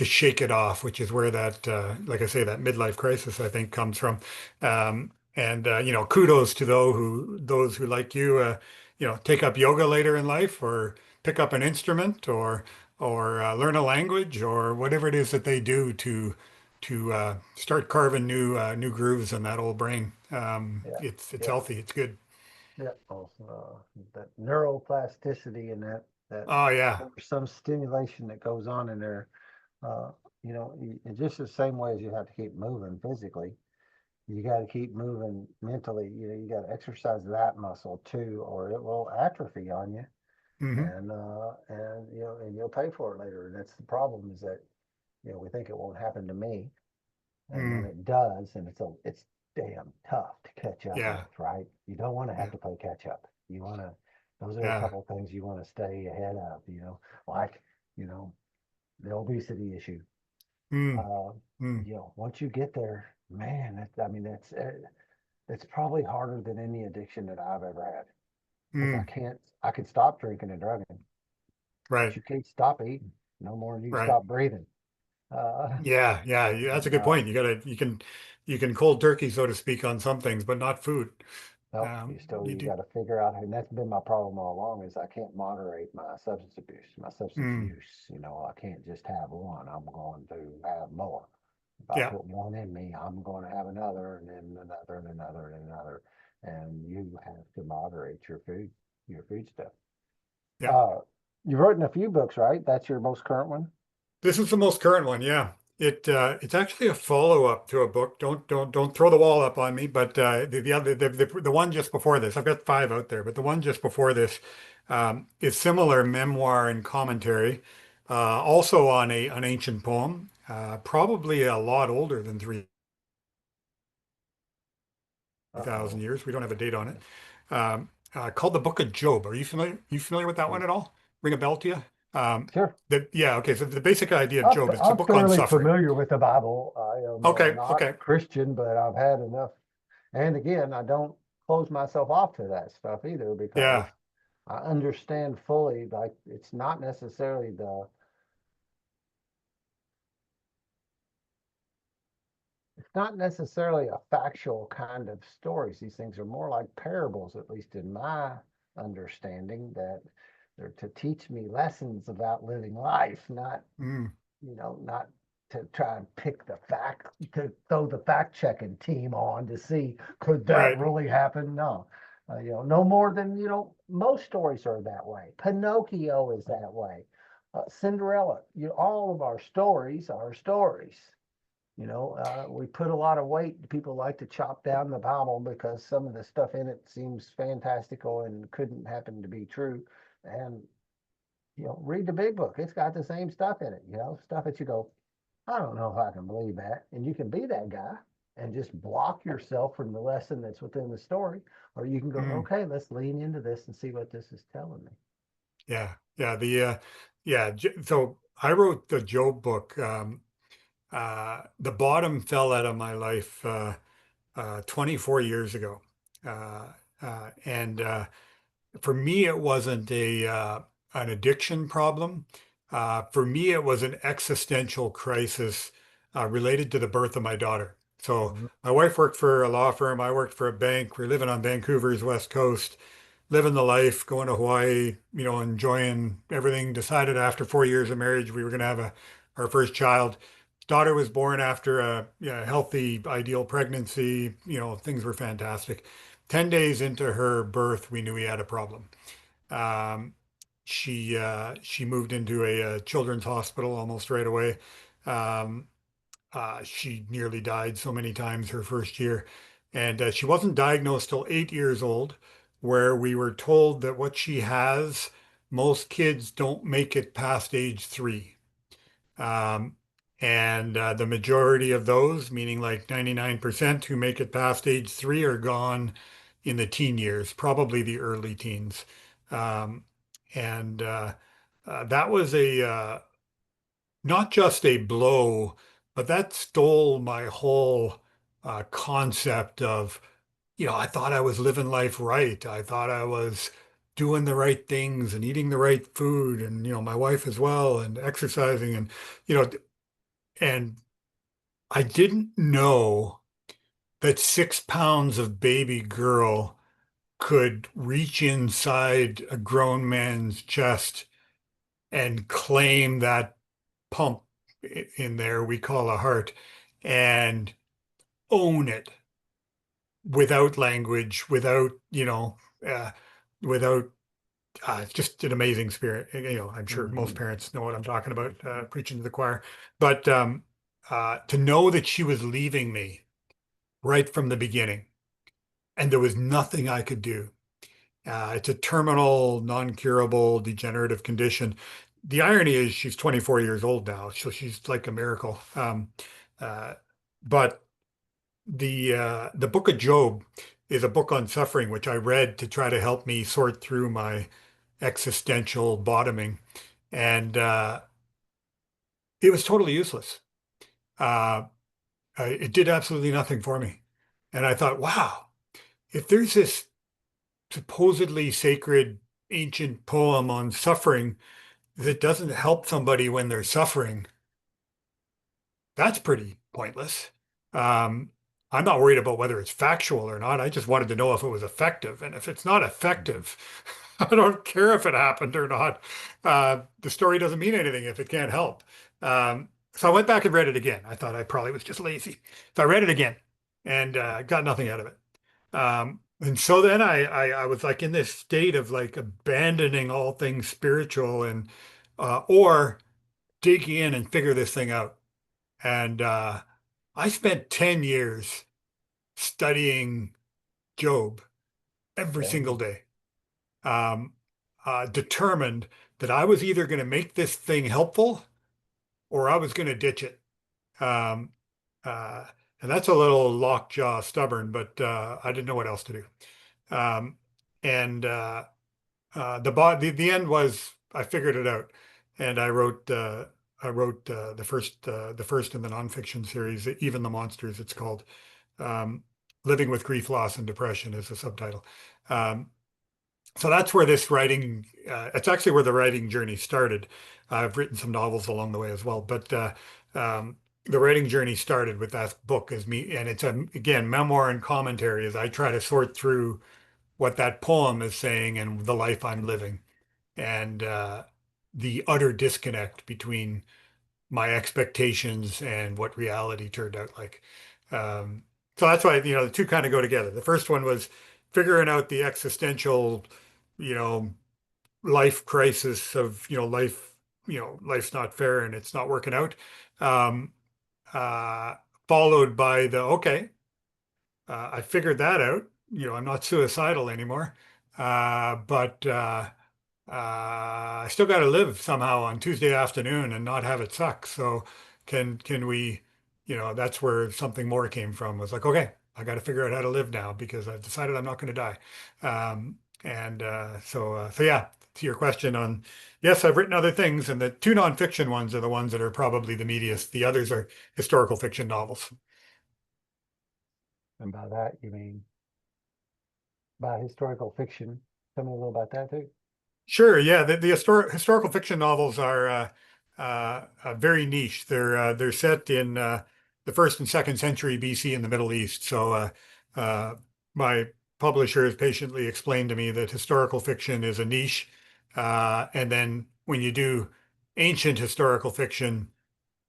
shake it off, which is where that, like I say, that midlife crisis, I think, comes from. And kudos to those who like you, take up yoga later in life or pick up an instrument or learn a language or whatever it is that they do to start carving new grooves in that old brain.
Yeah,
It's
yeah,
healthy. It's good.
yeah. Also, that neuroplasticity and that
Oh yeah.
there's some stimulation that goes on in there. In just the same way as you have to keep moving physically, you got to keep moving mentally. You got to exercise that muscle too, or it will atrophy on you,
Hmm.
and you'll pay for it later. And that's the problem is that we think it won't happen to me, and then
Mm.
it does, and it's damn tough to catch up with,
Yeah.
right? You don't want to have
Yeah.
to play catch up. You want to, those are a
Yeah.
couple of things you want to stay ahead of, like, you know, the obesity issue.
Mm.
Uh,
Mm.
Once you get there, man, I mean, it's probably harder than any addiction that I've ever had. because
Mm,
I could stop drinking and drugging, but
right,
you can't stop eating no more than you can
right.
stop breathing.
Yeah, that's a
And
good point. You can cold turkey, so to speak, on some things, but not food.
no, you still
You
you
do.
got to figure out, and that's been my problem all along is I can't moderate my substance abuse, my substance
Mm,
use. I can't just have one. I'm going to have more. If I
yeah,
put one in me, I'm going to have another, and then another, and another, and another. And you have to moderate your food stuff.
yeah.
Uh, you've written a few books, right? That's your most current one.
This is the most current one, yeah. It's actually a follow-up to a book. Don't throw the wall up on me, but the other the one just before this, I've got five out there, but the one just before this is similar memoir and commentary, also on an ancient poem, probably a lot older than
Uh-oh.
3,000 years. We don't have a date on it. Called the Book of Job. You familiar with that one at all? Ring a bell to you?
Sure.
Yeah, okay. So the basic idea of Job, it's a
I'm
book on
fairly
suffering.
familiar with the Bible. I am
Okay,
not
okay.
Christian, but I've had enough. And again, I don't close myself off to that stuff either because
Yeah.
I understand fully, like, it's not necessarily a factual kind of stories. These things are more like parables, at least in my understanding, that they're to teach me lessons about living life,
Mm,
not to try and pick the fact, to throw the fact checking team on to see could that
right.
really happen? No, no more than, most stories are that way. Pinocchio is that way. Cinderella, all of our stories are stories. We put a lot of weight. People like to chop down the Bible because some of the stuff in it seems fantastical and couldn't happen to be true. And read the big book. It's got the same stuff in it, stuff that you go, I don't know if I can believe that. And you can be that guy and just block yourself from the lesson that's within the story. Or you can go,
Mm,
okay, let's lean into this and see what this is telling me.
yeah. Yeah. So I wrote the Job book. The bottom fell out of my life 24 years ago. Uh, and For me, it wasn't a an addiction problem. For me, it was an existential crisis related to the birth of my daughter. So
Mhm.
my wife worked for a law firm. I worked for a bank. We're living on Vancouver's west coast, living the life, going to Hawaii, enjoying everything. Decided after 4 years of marriage, we were going to have our first child. Daughter was born after a, healthy, ideal pregnancy. Things were fantastic. 10 days into her birth, we knew we had a problem. Um, she moved into a children's hospital almost right away. Um, she nearly died so many times her first year, and she wasn't diagnosed till 8 years old, where we were told that what she has, most kids don't make it past age 3. Um, and The majority of those, meaning like 99% who make it past age 3, are gone in the teen years, probably the early teens. Um, and That was not just a blow, but that stole my whole concept of, I thought I was living life right. I thought I was doing the right things and eating the right food, and my wife as well, and exercising, and you know and I didn't know that 6 pounds of baby girl could reach inside a grown man's chest and claim that pump in there we call a heart and own it without language, uh, without it's just an amazing spirit. I'm sure most
Mhm.
parents know what I'm talking about, preaching to the choir. But To know that she was leaving me right from the beginning, and there was nothing I could do. It's a terminal, non-curable, degenerative condition. The irony is she's 24 years old now, so she's like a miracle. Uh, but the Book of Job is a book on suffering, which I read to try to help me sort through my existential bottoming, and it was totally useless. Uh, it did absolutely nothing for me, and I thought, wow, if there's this supposedly sacred ancient poem on suffering that doesn't help somebody when they're suffering, that's pretty pointless. Um, I'm not worried about whether it's factual or not. I just wanted to know if it was effective. And if it's not effective, I don't care if it happened or not. The story doesn't mean anything if it can't help. So I went back and read it again. I thought I probably was just lazy. So I read it again and got nothing out of it. And so then I was like in this state of like abandoning all things spiritual and or dig in and figure this thing out. And I spent 10 years studying Job every single
Okay.
day, um, determined that I was either going to make this thing helpful or I was going to ditch it. Um, uh, and that's a little lockjaw stubborn, but I didn't know what else to do. Um, and the end was I figured it out, and I wrote the first in the nonfiction series, Even the Monsters, it's called. Um, Living with Grief, Loss, and Depression is the subtitle. Um, so that's where this writing, it's actually where the writing journey started. I've written some novels along the way as well, but um, the writing journey started with that book as me, and it's again, memoir and commentary as I try to sort through what that poem is saying and the life I'm living and the utter disconnect between my expectations and what reality turned out like. Um, so that's why, the two kind of go together. The first one was figuring out the existential, you know, life crisis of, life, life's not fair and it's not working out. Um, uh, Followed by okay, I figured that out. I'm not suicidal anymore. But I still got to live somehow on Tuesday afternoon and not have it suck. So can we, that's where something more came from. Was like, okay, I got to figure out how to live now because I've decided I'm not going to die. And so yeah, to your question on, yes, I've written other things, and the two nonfiction ones are the ones that are probably the meatiest. The others are historical fiction novels.
And by that, you mean by historical fiction. Tell me a little about that too.
Sure, yeah. The historical fiction novels are very niche. They're set in the first and second century BC in the Middle East. So uh, my publisher has patiently explained to me that historical fiction is a niche, and then when you do ancient historical fiction,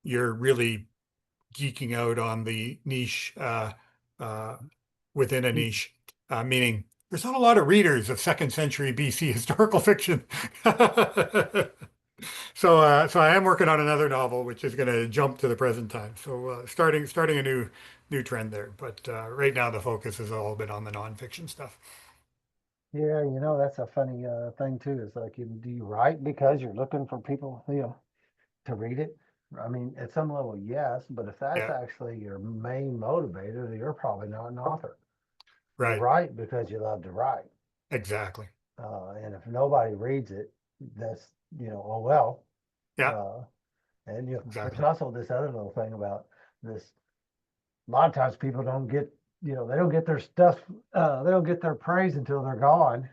you're really geeking out on the niche uh, within a niche, meaning there's not a lot of readers of second century BC historical fiction. So I am working on another novel, which is going to jump to the present time. So starting a new trend there. But right now the focus has all been on the nonfiction stuff.
Yeah, that's a funny thing too. It's like, do you write because you're looking for people, to read it? I mean, at some level, yes, but if that's
Yeah,
actually your main motivator, then you're probably not an author. You
right.
write because you love to write.
Exactly.
And if nobody reads it, that's, oh well.
Yeah,
Uh, and there's
exactly.
also this other little thing about this. A lot of times people don't get, they don't get their stuff, they don't get their praise until they're gone.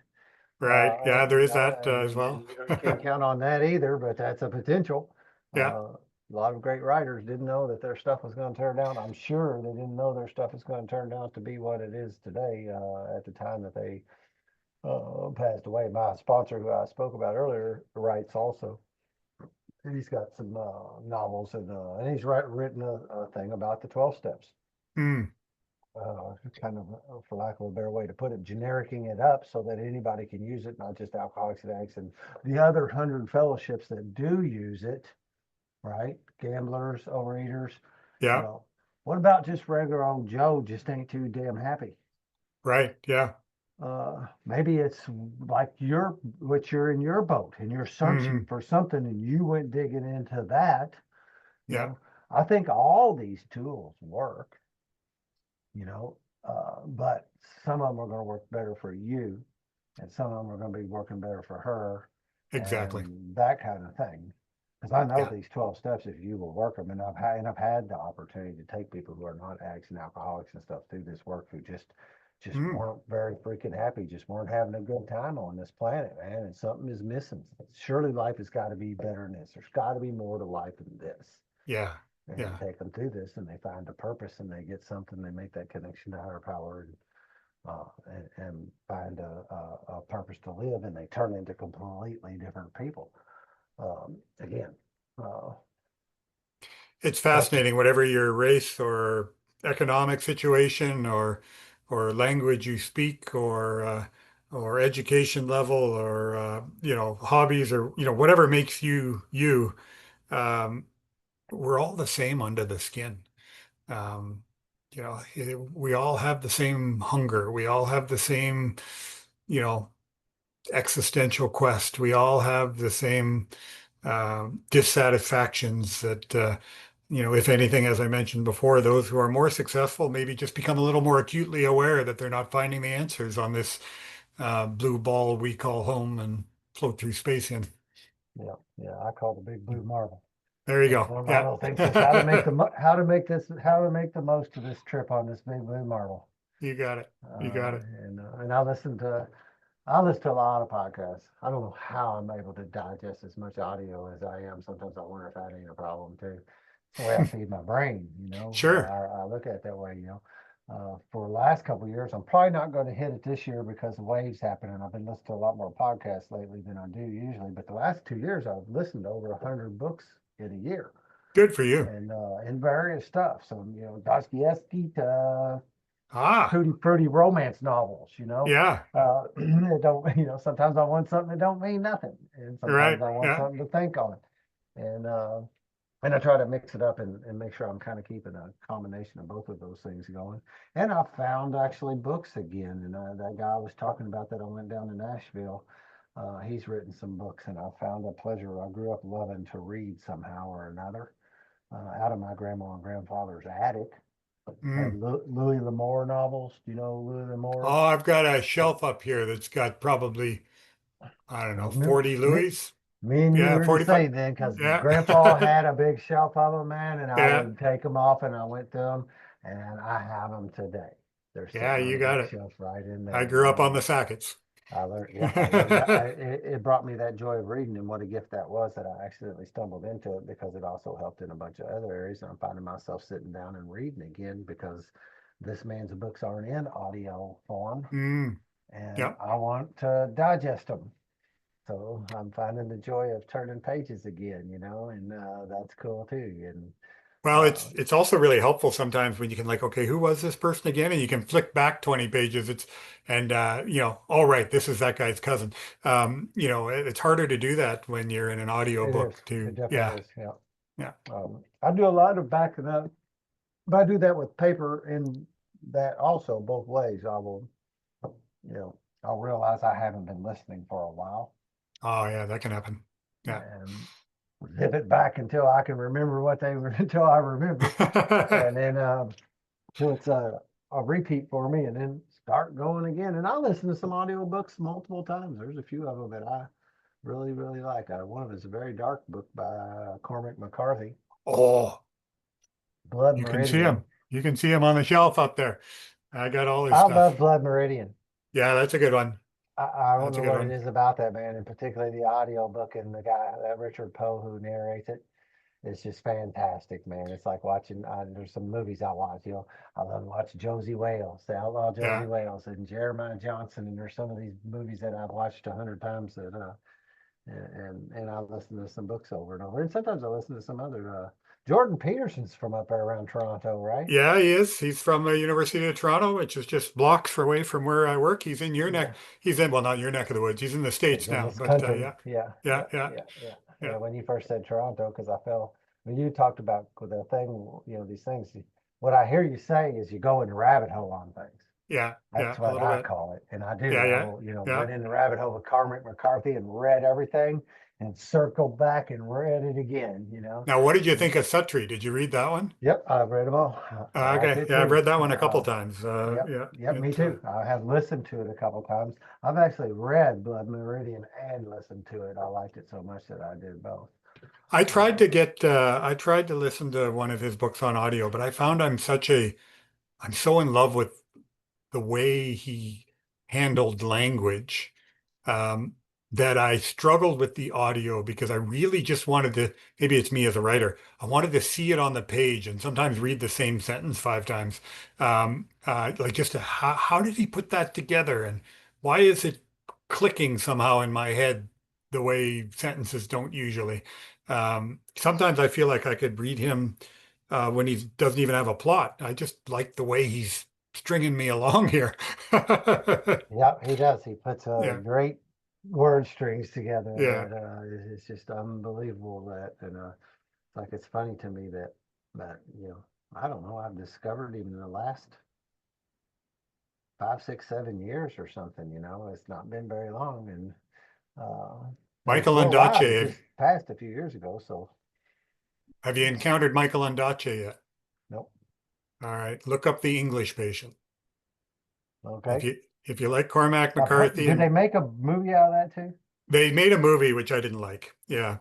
Right. Yeah, there is that
And,
as well.
you can't count on that either, but that's a potential.
Yeah.
A lot of great writers didn't know that their stuff was going to turn out. I'm sure they didn't know their stuff was going to turn out to be what it is today at the time that they passed away. My sponsor, who I spoke about earlier, writes also. And he's got some novels and he's written a thing about the 12 steps.
Mm,
Kind of, for lack of a better way to put it, genericing it up so that anybody can use it, not just Alcoholics and Addicts and the other 100 fellowships that do use it, right? Gamblers, overeaters, you
yeah.
know. What about just regular old Joe just ain't too damn happy?
Right. Yeah.
Maybe it's like what you're in your boat and you're searching
Hmm.
for something and you went digging into that, you
Yeah.
know. I think all these tools work, but some of them are going to work better for you and some of them are going to be working better for her
Exactly.
and that kind of thing. Because I know
Yeah.
these 12 steps, if you will work them, and I've had the opportunity to take people who are not addicts and alcoholics and stuff through this work who just just
Mm,
weren't very freaking happy, just weren't having a good time on this planet, man. And something is missing. Surely life has got to be better than this. There's got to be more to life than this.
yeah.
And
Yeah.
take them through this, and they find a purpose, and they get something. They make that connection to higher power, and find a purpose to live, and they turn into completely different people. Again, uh,
It's
that's
fascinating, whatever your race or economic situation or language you speak or education level or hobbies or whatever makes you you. Um, we're all the same under the skin. Um, we all have the same hunger. We all have the same, you know, existential quest. We all have the same dissatisfactions that, if anything, as I mentioned before, those who are more successful maybe just become a little more acutely aware that they're not finding the answers on this blue ball we call home and float through space in.
yeah, yeah. I call the big blue marble.
There you
That's
go.
one of my
Yeah.
little things. Is how to make the most of this trip on this big blue marble.
You got it. You got it.
And I listen to a lot of podcasts. I don't know how I'm able to digest as much audio as I am. Sometimes I wonder if that ain't a problem too. It's the way I feed my brain,
Sure.
I look at it that way, for the last couple of years, I'm probably not going to hit it this year because the waves happen, and I've been listening to a lot more podcasts lately than I do usually. But the last 2 years, I've listened to over 100 books in a year,
Good for you.
and in various stuff. So Dostoevsky to
Ah,
fruity romance novels.
yeah.
It don't. Sometimes I want something that don't mean nothing, and sometimes
Right.
I want
Yeah.
something to think on, and I try to mix it up and make sure I'm kind of keeping a combination of both of those things going. And I found actually books again, and that guy I was talking about that I went down to Nashville. He's written some books, and I found a pleasure. I grew up loving to read somehow or another, out of my grandma and grandfather's attic.
Mm.
Louis L'Amour novels. Do you know Louis L'Amour?
Oh, I've got a shelf up here that's got probably, I don't know,
Well,
40
me,
Louis.
me and you
Yeah,
were the
45.
same then, because
Yeah.
Grandpa had a big shelf of them, man, and I
Yeah.
would take them off and I went through them, and I have them today. They're
Yeah,
sitting on
you
the
got it.
bookshelf right in
I
there,
grew up on the Sackets.
I learned, yep, I learned that. It brought me that joy of reading, and what a gift that was that I accidentally stumbled into it, because it also helped in a bunch of other areas. And I'm finding myself sitting down and reading again because this man's books aren't in audio form,
Mm.
and
Yep.
I want to digest them. So I'm finding the joy of turning pages again, and that's cool too. And
Well,
uh,
it's also really helpful sometimes when you can like, okay, who was this person again? And you can flick back 20 pages. All right, this is that guy's cousin. It's harder to do that when you're in an
it is,
audiobook too.
it definitely
Yeah.
is. Yeah.
Yeah.
I do a lot of backing up, but I do that with paper, in that also both ways. You know, I'll realize I haven't been listening for a while,
Oh, yeah, that can happen. Yeah.
and zip it back until I can remember what they were, until I remember. And then, till it's a repeat for me, and then start going again. And I listen to some audiobooks multiple times. There's a few of them that I really, really like. One of them is a very dark book by Cormac McCarthy,
Oh,
Blood
you can see
Meridian.
him. You can see him on the shelf up there. I got all his
I love
stuff.
Blood Meridian.
Yeah, that's a good one.
I don't
That's a
know
good
what it
one.
is about that, man, and particularly the audio book, and the guy, that Richard Poe, who narrates it. It's just fantastic, man. It's like watching. There's some movies I watch. I love to watch Josie Wales, the Outlaw Josie
Yeah.
Wales, and Jeremiah Johnson. And there's some of these movies that I've watched 100 times, and I listen to some books over and over. And sometimes I listen to some other. Jordan Peterson's from up there around Toronto, right?
Yeah, he is. He's from the University of Toronto, which is just blocks away from where I work. He's in your
Yeah,
neck. He's in, well, not your neck of the woods. He's in the
he's
States
in
now,
this
but
country.
yeah,
Yeah,
yeah,
yeah,
yeah,
yeah, yeah,
yeah,
yeah. When you first said Toronto, because I felt when you talked about the thing, these things. What I hear you say is you go in the rabbit hole on things.
yeah, yeah,
That's
a
what
little
I
bit.
call it. And I do.
Yeah,
I
yeah,
will,
yeah.
went in the rabbit hole with Cormac McCarthy and read everything and circled back and read it again.
Now, what did you
And,
think of Suttree? Did you read that one?
yep, I've read them all. I liked
Okay,
it
yeah, I've
too.
read that one a couple times.
Yep,
Yeah,
yep, me too. I have listened to it a couple times. I've actually read Blood Meridian and listened to it. I liked it so much that I did both. Uh,
I tried to listen to one of his books on audio, but I found I'm so in love with the way he handled language, um, that I struggled with the audio because I really just wanted to, maybe it's me as a writer, I wanted to see it on the page and sometimes read the same sentence 5 times. Like just how did he put that together? And why is it clicking somehow in my head the way sentences don't usually? Sometimes I feel like I could read him when he doesn't even have a plot. I just like the way he's stringing me along here.
Yeah, he does. He puts
Yeah,
great word strings together
yeah.
that is just unbelievable. It's like it's funny to me that I don't know. I've discovered him in the last 5, 6, 7 years or something. It's not been very long, and
Michael
for a while he
Ondaatje,
just passed a few years ago. So
have you
it's
encountered Michael Ondaatje yet?
nope.
All right, look up The English Patient. If
Okay.
you if you like Cormac
I've heard,
McCarthy,
did
and
they make a movie out of that too?
they made a movie which I didn't like. Yeah.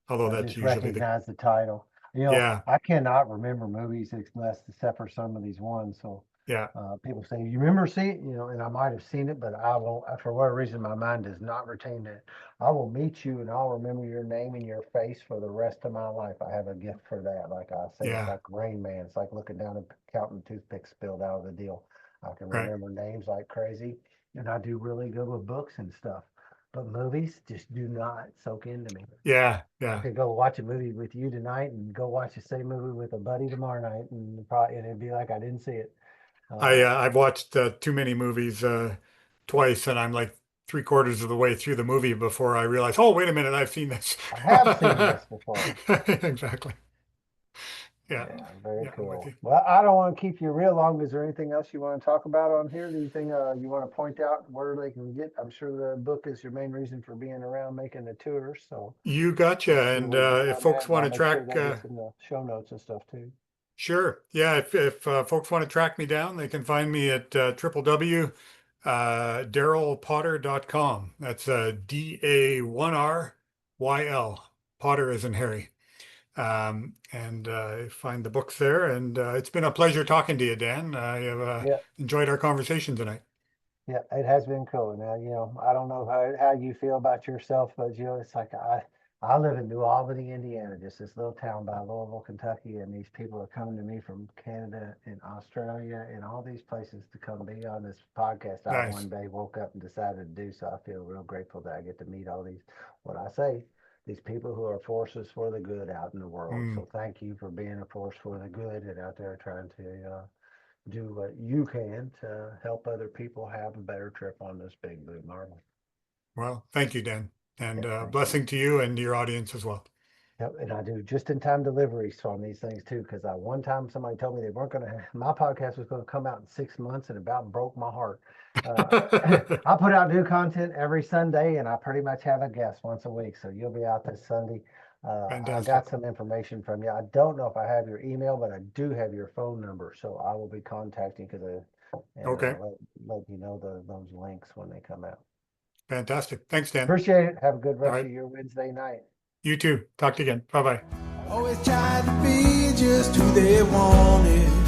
Although
I
that's
just
usually the
recognize the title.
yeah,
I cannot remember movies except for some of these ones. So
yeah,
people say, "You remember seeing it?" And I might have seen it, but I won't. For whatever reason, my mind does not retain it. I will meet you, and I'll remember your name and your face for the rest of my life. I have a gift for that. Like I say, it's
yeah,
like Rain Man. It's like looking down and counting toothpicks spilled out of the deal. I can
right.
remember names like crazy, and I do really good with books and stuff. But movies just do not soak into me.
Yeah,
I
yeah.
could go watch a movie with you tonight and go watch the same movie with a buddy tomorrow night, and it'd be like I didn't see it. Uh,
I've watched too many movies twice, and I'm like 3/4 of the way through the movie before I realize, oh, wait a minute, I've seen this.
I have seen this before.
Exactly. Yeah,
Yeah, very
yeah, I'm with
cool.
you.
Well, I don't want to keep you real long. Is there anything else you want to talk about on here? Do you think you want to point out where they can get? I'm sure the book is your main reason for being around making the tours. So
You
make
gotcha.
sure
And
we get
if
on that,
folks
and
want
I'll
to
make sure
track,
that gets in the show notes and stuff too.
sure. Yeah, if folks want to track me down, they can find me at www. DarylPotter.com. That's DARYL. Potter as in Harry. And find the books there. And it's been a pleasure talking to you, Dan. I have
Yeah.
enjoyed our conversation tonight.
Yeah, it has been cool. Now, I don't know how you feel about yourself, but it's like I live in New Albany, Indiana, just this little town by Louisville, Kentucky, and these people are coming to me from Canada and Australia and all these places to come be on this podcast. I
Nice.
one day woke up and decided to do, so I feel real grateful that I get to meet all what I say, these people who are forces for the good out in the world.
Mm,
So thank you for being a force for the good and out there trying to do what you can to help other people have a better trip on this big blue marble.
well, thank you, Dan.
Yeah,
And
thank you.
blessing to you and your audience as well.
Yep, and I do just in time deliveries on these things too, because I one time somebody told me they weren't going to. My podcast was going to come out in 6 months, and about broke my heart. Uh, I put out new content every Sunday, and I pretty much have a guest once a week. So you'll be out this Sunday. I got
Fantastic.
some information from you. I don't know if I have your email, but I do have your phone number, so I will be contacting because and
Okay.
let you know those links when they come out.
Fantastic. Thanks, Dan.
Appreciate it. Have a good
All
rest
right.
of your Wednesday night.
You too. Talk to you again. Bye bye.
Bye.
Always tried to be just who they wanted.